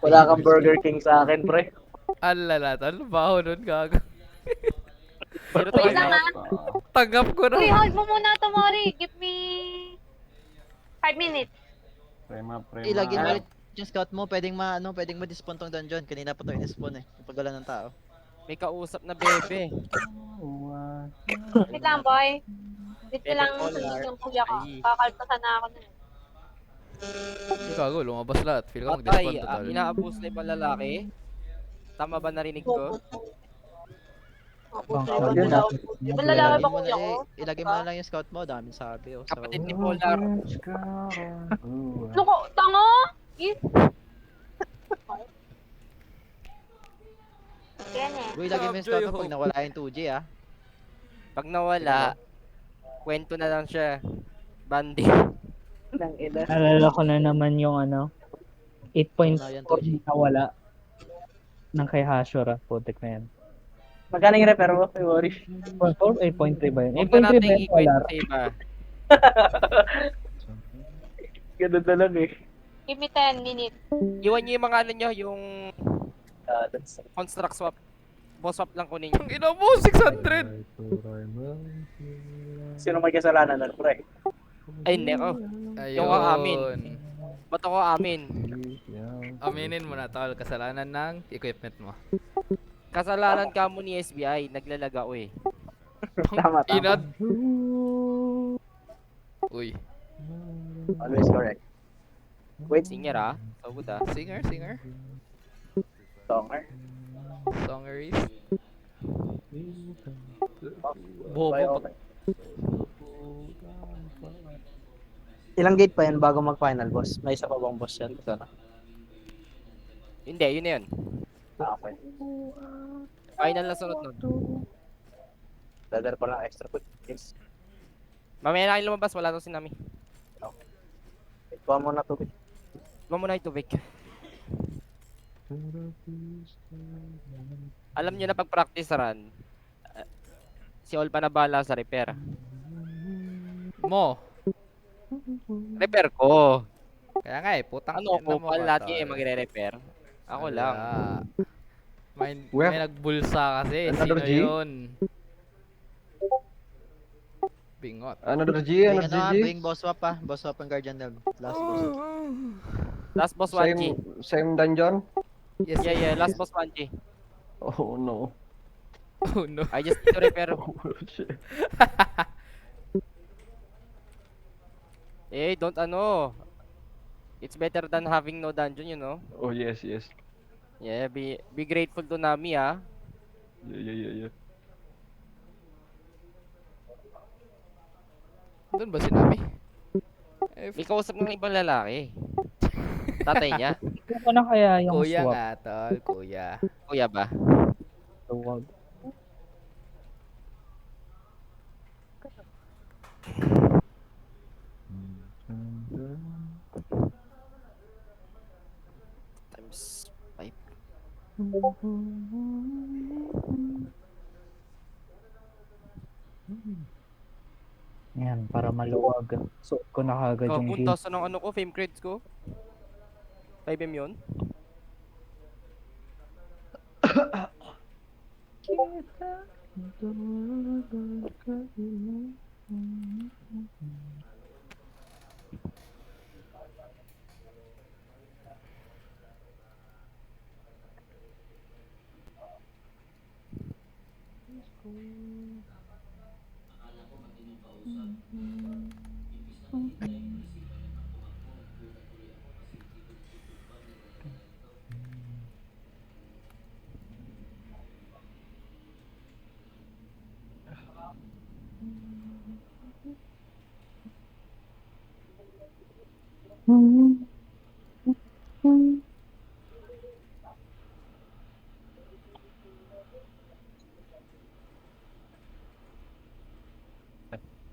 Wala kang Burger King sa akin, pre. Alala, tol. Baho nun, gago. Zero to Wait lang five. ah. Tanggap ko Uy, na. hold mo muna to, Mori. Give me 5 minutes. Ilagay mo ulit yung scout mo, pwedeng ma-despawn tong dungeon. Kanina pa to in-spawn eh. Kapag wala ng tao. May kausap na bebe. Wait lang, boy. Wait ko Bebe lang Polar. yung kuya ko. Ay. Kakalpasan na ako nun. Gago, lumabas lahat. Feel ko Patay, mag-despawn total. inaabuse na ibang lalaki. Tama ba narinig ko? Yun na. Ibang lalaki ba Ilagay mo kuya ko? ilagay mo na lang yung scout mo, daming sabi oh. Kapatid ni Polar. Loko, tango! Eh. Yan eh. Uy, ilagay mo yung scout mo pag nawala yung 2G ah. Pag nawala, kwento na lang siya. Bandi. Nang ina. Nalala ko na naman yung ano, 8.4 na wala ng kay Hashura. Putik na yan. Magkano yung repair mo? May worry. 8.3 ba yun? Huwag na 8.3 natin ba yun? i-kwento Wala. sa iba. Ganun na lang eh. Give me 10 minutes. Iwan nyo yung mga ano nyo, yung That's... construct swap. Boss swap lang kunin nyo. Ang ina mo, 600! Sino may kasalanan na, pre? Ay, hindi ako. Ayun. Yung amin. Ba't ako amin? Aminin mo na, tol. Kasalanan ng equipment mo. Kasalanan ka mo ni SBI. Naglalaga ko eh. Tama, tama. Inad. Uy. Always correct. Wait, Singer ah. So good ah. Singer. Songer. Songerist. Okay, Bobo. okay. Ilang gate pa yan bago mag-final boss? May isa pa bang boss yan? Sana. Hindi, yun na yun. Okay. Final na sunod nun. Dadar pa lang extra food. Yes. Mamaya na kayo lumabas. Wala to si Nami. Ikuha mo na tubig. Iwan mo na yung tubig. Alam nyo na pag practice run, si Ol pa na bala sa repair. Mo. Repair ko. Kaya nga eh, putang Ano ina ko, mo, lahat tol. yung magre-repair. Ako lang. May nagbulsa kasi. Another Sino G? yun? Bingot. Another G, Bring another ano ah, G. bring boss swap ah. Boss swap ang Guardian Delve. Last boss. Last boss 1G. Same dungeon? Yes. Yeah, last boss 1G. Oh no. Oh no. I just need to repair. Oh shit. Don't ano. It's better than having no dungeon, you know. Oh yes. Yeah, be grateful to Nami ah. Yeah. Doon ba si Nami? May kausap ng ibang lalaki. Tatay niya. Hindi ko na kaya yung Kuya swap. nga, tol. Kuya. Kuya ba? Wag. Times 5. Yan, para maluwag. So, ko na kagad yung Kapunta sa ng ano ko, fame creds ko. 5M yun?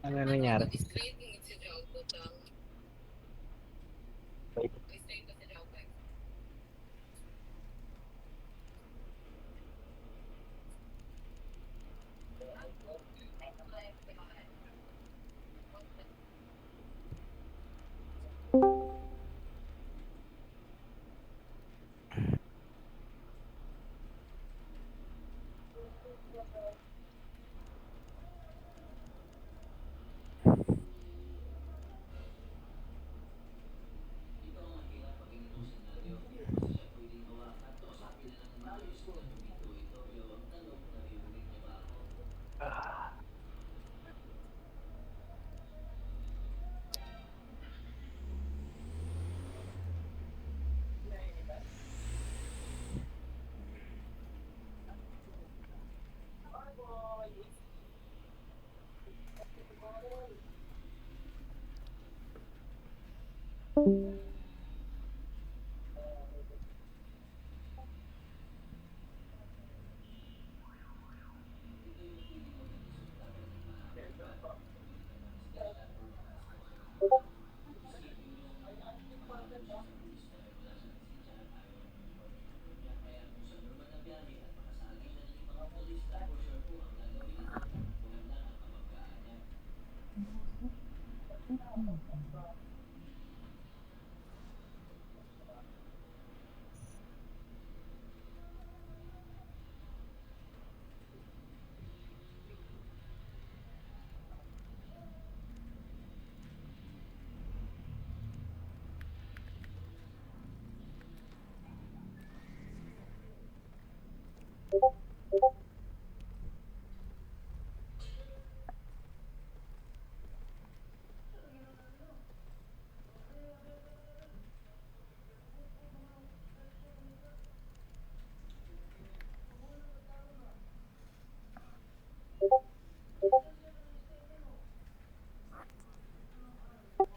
Ano nangyari?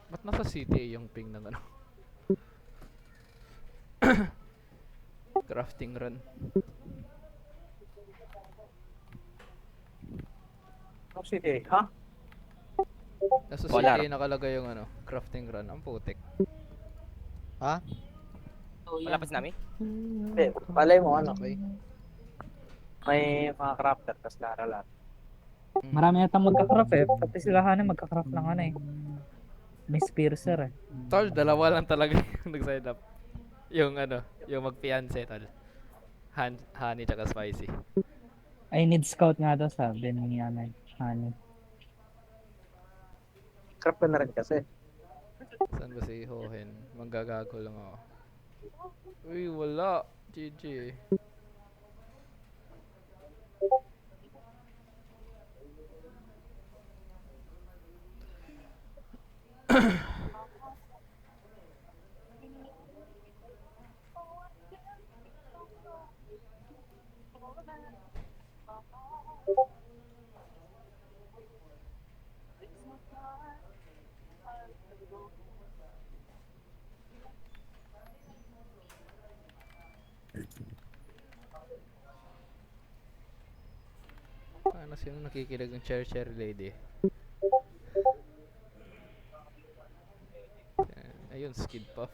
Ba't nasa CTA yung ping ng ano? Crafting run. Rock City, ha? Nasa Wala. CTA nakalagay yung ano, crafting run. Ang putik. Ha? Wala pa si Nami? Hindi, palay mo ano. Okay. May mga crafter, tas lahat. Marami yata magka-craft eh. Pati sila Hanin magka-craft lang ano eh. May Spearser eh. Tol, dalawa lang talaga yung nag-sign up. Yung ano, yung mag-fiance, tol. Honey tsaka spicy. I need scout nga daw sabi ni Hanin. Craft ko na rin kasi. Saan ba si Hohen? Manggagago lang ako. Uy, wala. GG. Ano sino nakikinig ng chair lady? Ayun, skid puff.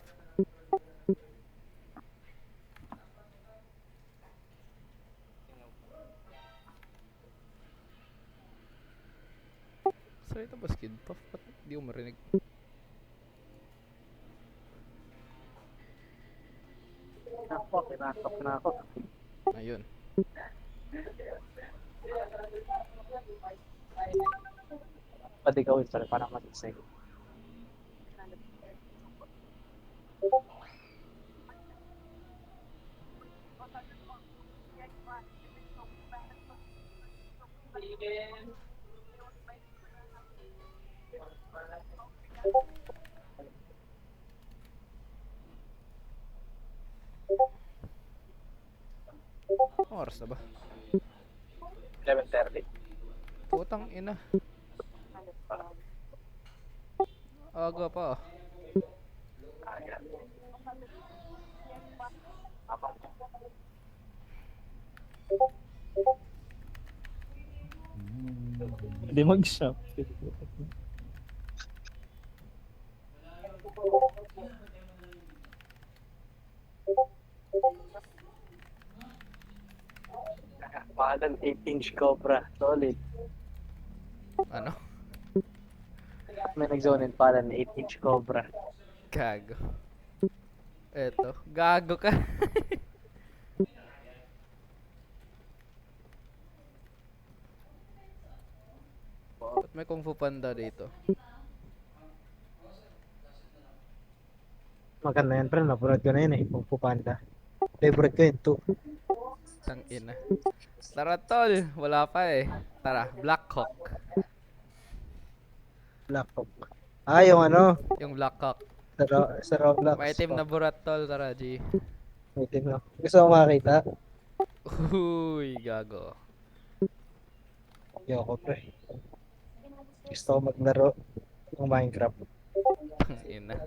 So ito ba skid puff? Ba't di ko marinig? Natok na ako. Ayun. Pati ikaw, sir, para matisay. Anong oras na ba? 11:30. Putang ina. Aga pa. Hindi mag-shop. Mahalan 8-inch Cobra. Solid. Ano? May nag-zone in palan 8-inch Cobra. Gago. Eto. Gago ka. Ba't may Kung Fu Panda dito? Maganda yan, pre. Napurad ko na yun eh. Kung Fu Panda. Favorite ko yun, 2. Tang ina. Tara tol. Wala pa eh. Tara. Black Hawk. Black Hawk. Ah, yung ano? Yung Black Hawk. Sa Roblox. May item na burat tol. Tara G. May itim na. Gusto mo makakita? Uy. Gago. Yoko, pre. Gusto ko maglaro ng Minecraft. Tang ina.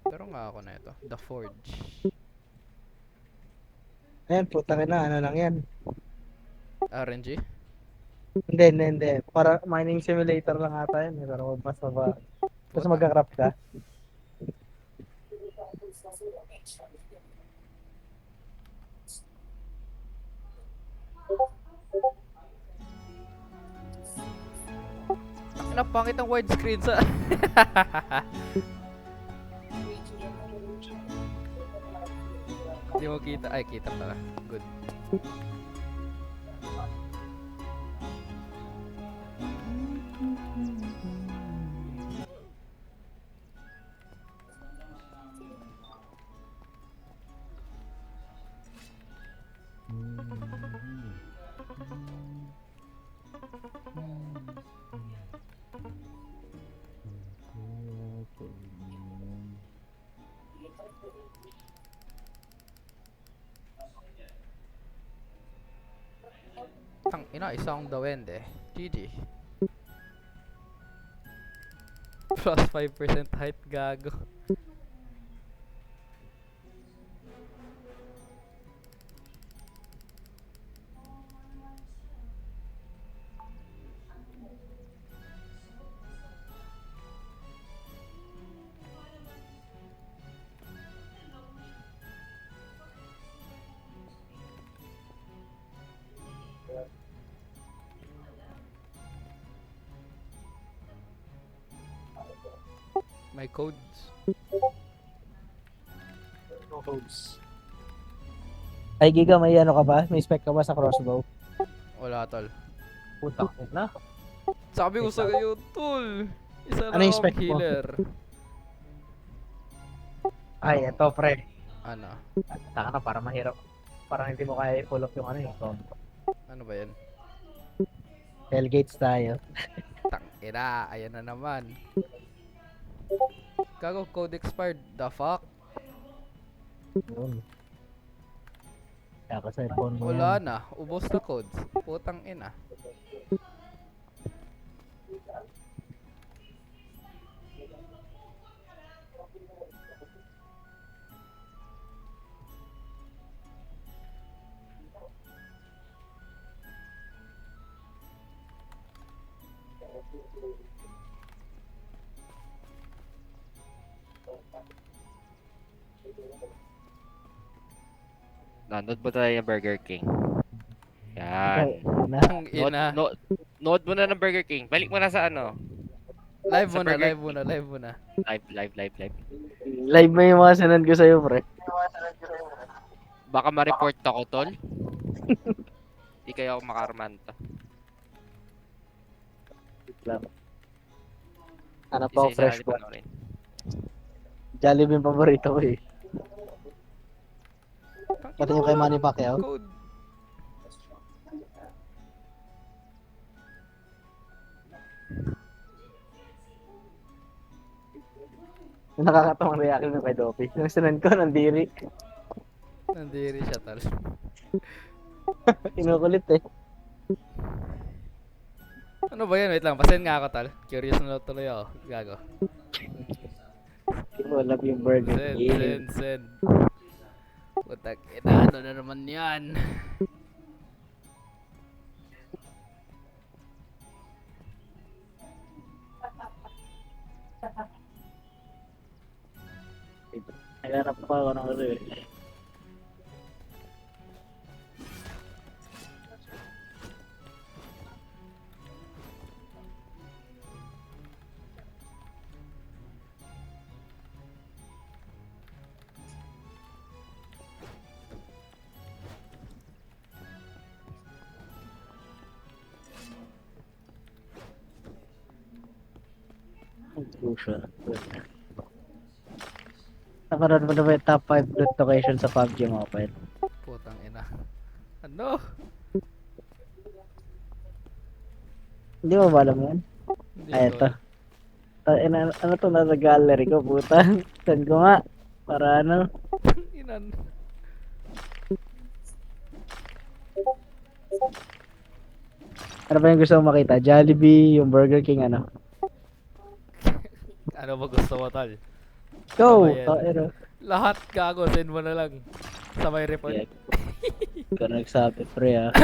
Pero nga ako na ito. The Forge. Ayan, putang ina. Ano lang yan? RNG? Hindi. Para mining simulator lang ata yan. Pero basta ba. Basta magka-craft ka. Ang pangit ang widescreen sa... Hindi mo kita. Ay, kita pala. Good. Tang ina, isang dawende. GG. Plus 5% height, gago. My codes. No codes. Ay, Giga, may ano ka ba? May spec ka ba sa crossbow? Wala tol. Putak na. Sabi ko sa kayo, tol. Isa Ano lang yung akong spec mo? healer. Ay, eto, pre. Ano? Taka na, para mahirap. Parang hindi mo kaya i-pull up yung ano yung Ano ba yan? Hellgates tayo. Tang ina, ayan na naman. Gago, code expired. The fuck? Yun. Kaya ka cellphone mo Wala yan. na. Ubos na codes. Putang ina. Nanood ba tayo ng Burger King? Yan. Ang Note, ina. note mo na ng Burger King. Balik mo na sa ano. Live sa muna, Burger live muna, live muna. Live. Live mo yung mga sinend ko sa'yo, pre. Baka ma-report ako, tol. Di kaya ako makarmanta. Ano pa ako fresh Isa-isa po. natin panoorin. Jollibee yung paborito ko eh. Pati yung kay Manny Pacquiao. Code. Yung nakakatawang reaction ng kay Dopi. Yung sinend ko, nandiri. Nandiri siya, tal. Kinukulit eh. Ano ba yan? Wait lang, pasend nga ako, tal. Curious na tuloy ako. Gago. Wala yung burger. Send. Putak, ina, ano na naman yan? Naghanap pa ako ng ano eh. Crucial. Nakaroon mo na ba yung top 5 loot location sa PUBG Mobile? Putang ina. Ano? Hindi mo ba alam yan? Hindi Ay, ko. ito. Ano to, nasa gallery ko, puta. Send ko nga. Para ano. Inan. Ano ba yung gusto mo makita? Jollibee, yung Burger King, ano? Ano ba gusto mo, tal? Go! Ano ba yan? Ano? Lahat gago, send mo na lang. Sa may report. Yeah. Ikaw nagsabi, pre, ah.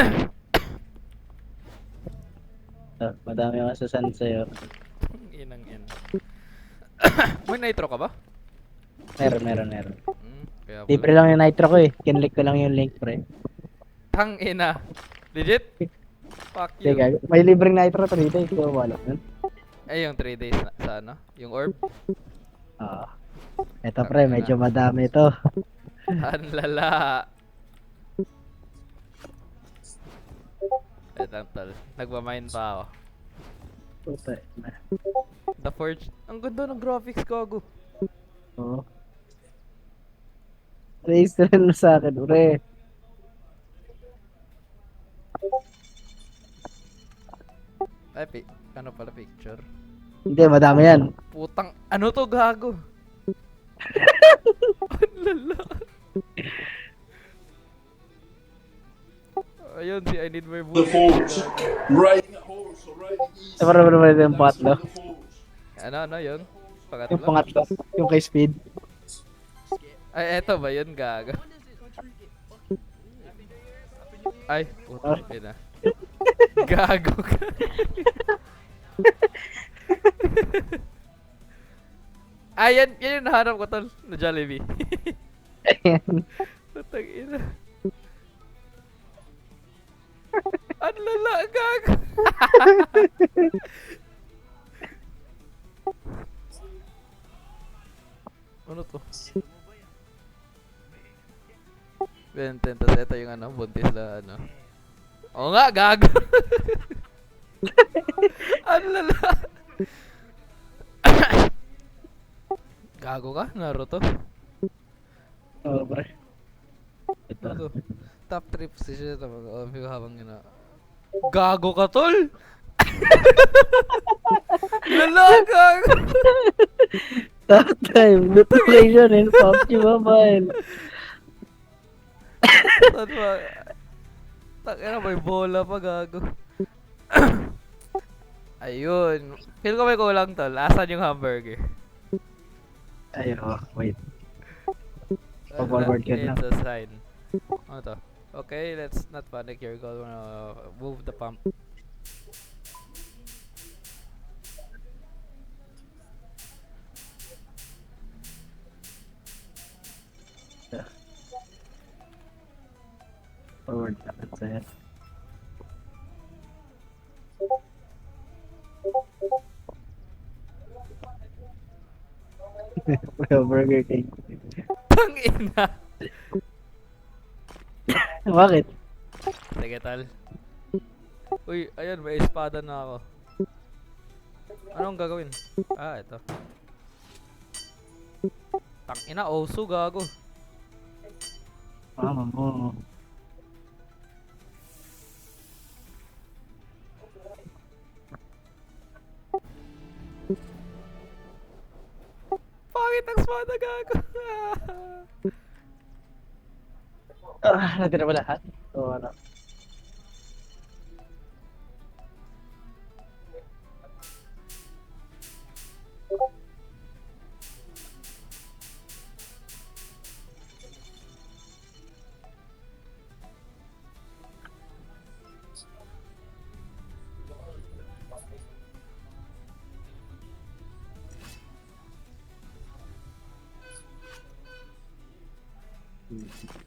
Madami ako sasend sa'yo. Inang ina. May nitro ka ba? Meron. Kaya Libre lang yung nitro ko eh. Kinlik ko lang yung link, pre. Tang ina. Legit? Fuck you. Sige, may libreng nitro to dito, hindi ko wala nun. Eh, yung 3 days na, sa ano? Yung orb? Eto pre, medyo madami to. Ang lala. Etang tal. Nagmamine pa ako. Puta. The Forge. Ang ganda ng graphics ko, Oo. Register mo sa akin, pre. Ay, ano pala picture? Hindi, madami yan. Putang, ano to gago? Ang lala. Ayun, si I need my boots. Para naman yung patlo. Ano yun? Yung Pangatlo? pangatlo, yung kay Speed. Ay, eto ba yun, gago? Ay, putang ina. Gago ka. Ay, yan yung nahanap ko, tol. Na Jollibee. Putang ina. Ang lala, gago. Ano to? Benten, tas ito yung ano, buntis na ano. Oo nga, gago. Ang lala. Gago ka, Naruto. Oo, pre. Ito. Ano to? Top 3 position ito. Mag-overview habang yun. Gago ka, tol! Lala, gago! Top time, loot location in PUBG Mobile. Saan ba? Takina, may bola pa, gago. Ayun. Feel ko may kulang, tol. Asan yung hamburger? Ayun, wait. Pa-forward ka na. It's a sign. Ano to? Okay, let's not panic. You're gonna move the pump. Forward ka na sa'yo. Burger King. Tangina. Bakit? Sige, tal. Uy, ayun, may espada na ako. Anong gagawin? Ah, ito. Tangina, Osu, gago. Oo. Pangit ang espada, gago. Natira ba lahat? So, ano?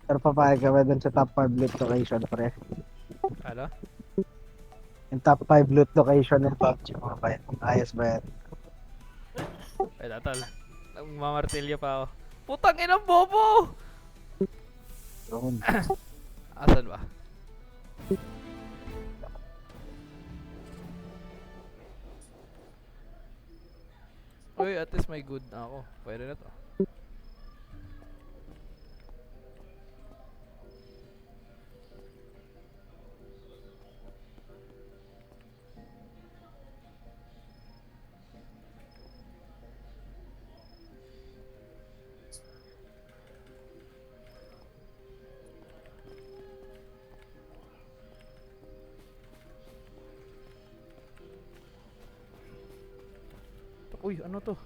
Pero papayag kami dun sa top 5 loot location, pre. Ano? Yung top 5 loot location ng PUBG, papayag. Ayos ba yan? Ay, tal. Nagmamartilyo pa ako. Putang inang bobo! Yun. Asan ba? Uy, at least may good na ako. Pwede na to. Uy, ano to?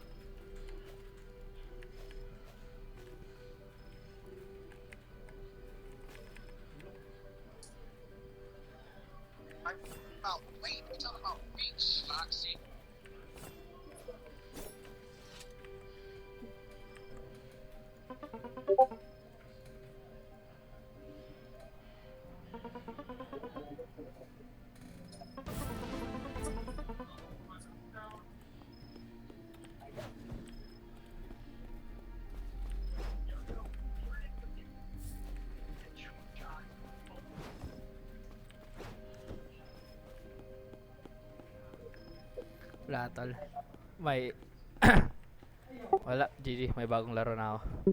Wala, tol. May... Wala, GG. May bagong laro na ako.